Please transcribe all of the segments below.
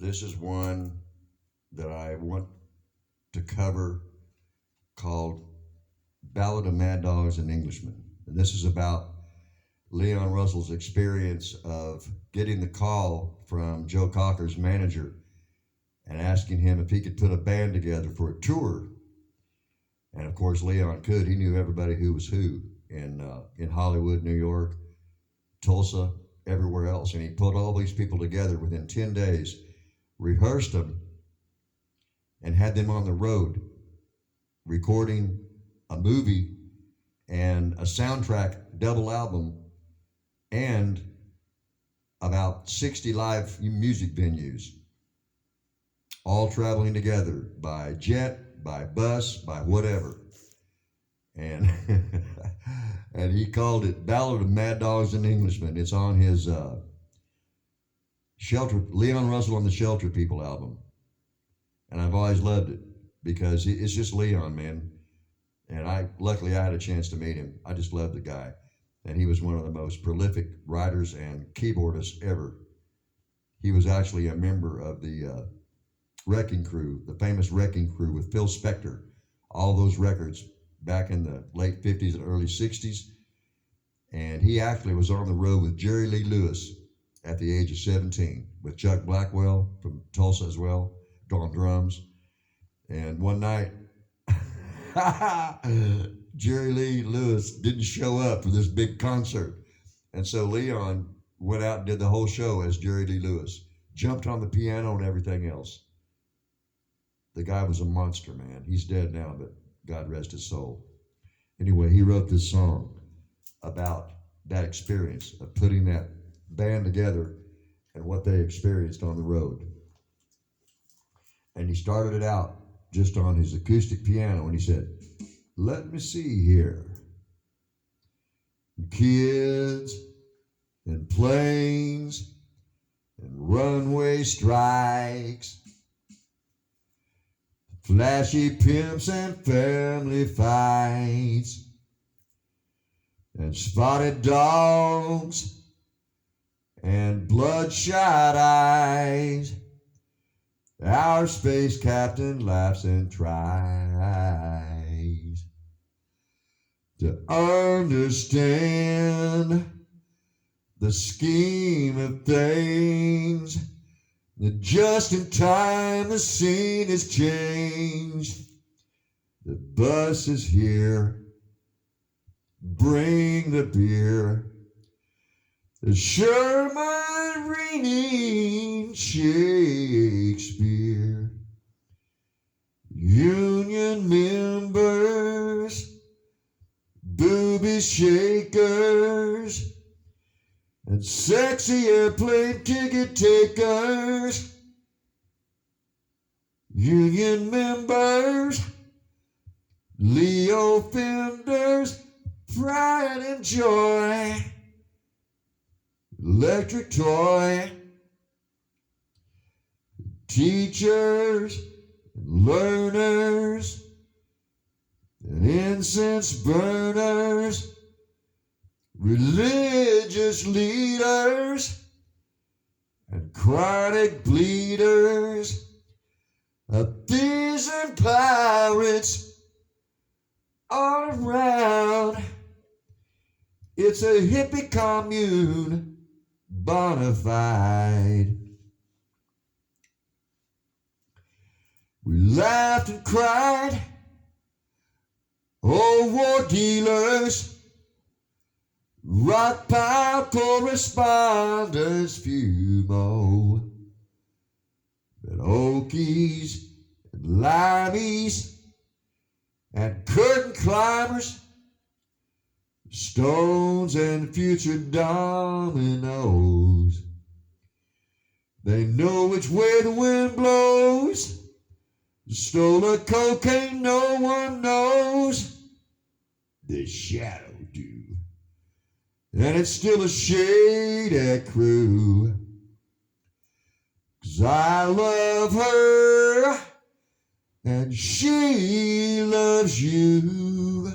This is one that I want to cover called Ballad of Mad Dogs and Englishmen. And this is about Leon Russell's experience of getting the call from Joe Cocker's manager and asking him if he could put a band together for a tour. And of course, Leon could. He knew everybody who was who in Hollywood, New York, Tulsa, everywhere else. And he put all these people together within 10 days, rehearsed them, and had them on the road recording a movie and a soundtrack double album and about 60 live music venues, all traveling together by jet, by bus, by whatever. And and he called it Ballad of Mad Dogs and Englishmen. It's on his Leon Russell and the Shelter People album. And I've always loved it because it's just Leon, man. And luckily I had a chance to meet him. I just love the guy. And he was one of the most prolific writers and keyboardists ever. He was actually a member of the Wrecking Crew, the famous Wrecking Crew with Phil Spector. All those records back in the late 50s and early 60s. And he actually was on the road with Jerry Lee Lewis at the age of 17, with Chuck Blackwell from Tulsa as well, on drums. And one night, Jerry Lee Lewis didn't show up for this big concert. And so Leon went out and did the whole show as Jerry Lee Lewis, jumped on the piano and everything else. The guy was a monster, man. He's dead now, but God rest his soul. Anyway, he wrote this song about that experience of putting that band together and what they experienced on the road. And he started it out just on his acoustic piano, and he said, "Let me see here. Kids and planes and runway strikes, flashy pimps and family fights, and spotted dogs and bloodshot eyes. Our space captain laughs and tries to understand the scheme of things. Just in time the scene is changed. The bus is here. Bring the beer. The Sherman reading Shakespeare. Union members, booby shakers, and sexy airplane ticket takers. Union members, Leo fenders, pride and joy. Electric toy, teachers and learners and incense burners, religious leaders and chronic bleeders, thieves and pirates all around. It's a hippie commune, bona fide. We laughed and cried, old war dealers, rock pile correspondents, fumo, and Okies and Limeys and curtain climbers, stones and future dominoes. They know which way the wind blows. Stole a cocaine no one knows. The shadow do. And it's still a shady crew. 'Cause I love her and she loves you.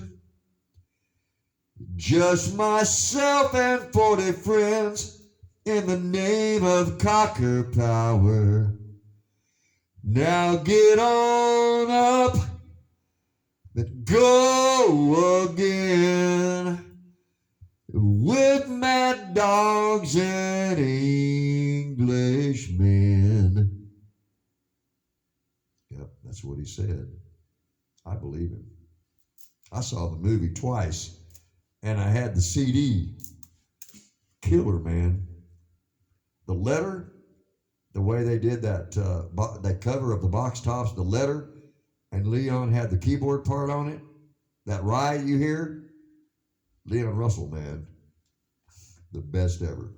Just myself and 40 friends in the name of Cocker Power. Now get on up and go again with mad dogs and Englishmen. Yep, that's what he said. I believe him. I saw the movie twice, and I had the CD. Killer, man. The letter, the way they did that that cover of the box tops, the letter, and Leon had the keyboard part on it. That ride you hear, Leon Russell, man, the best ever.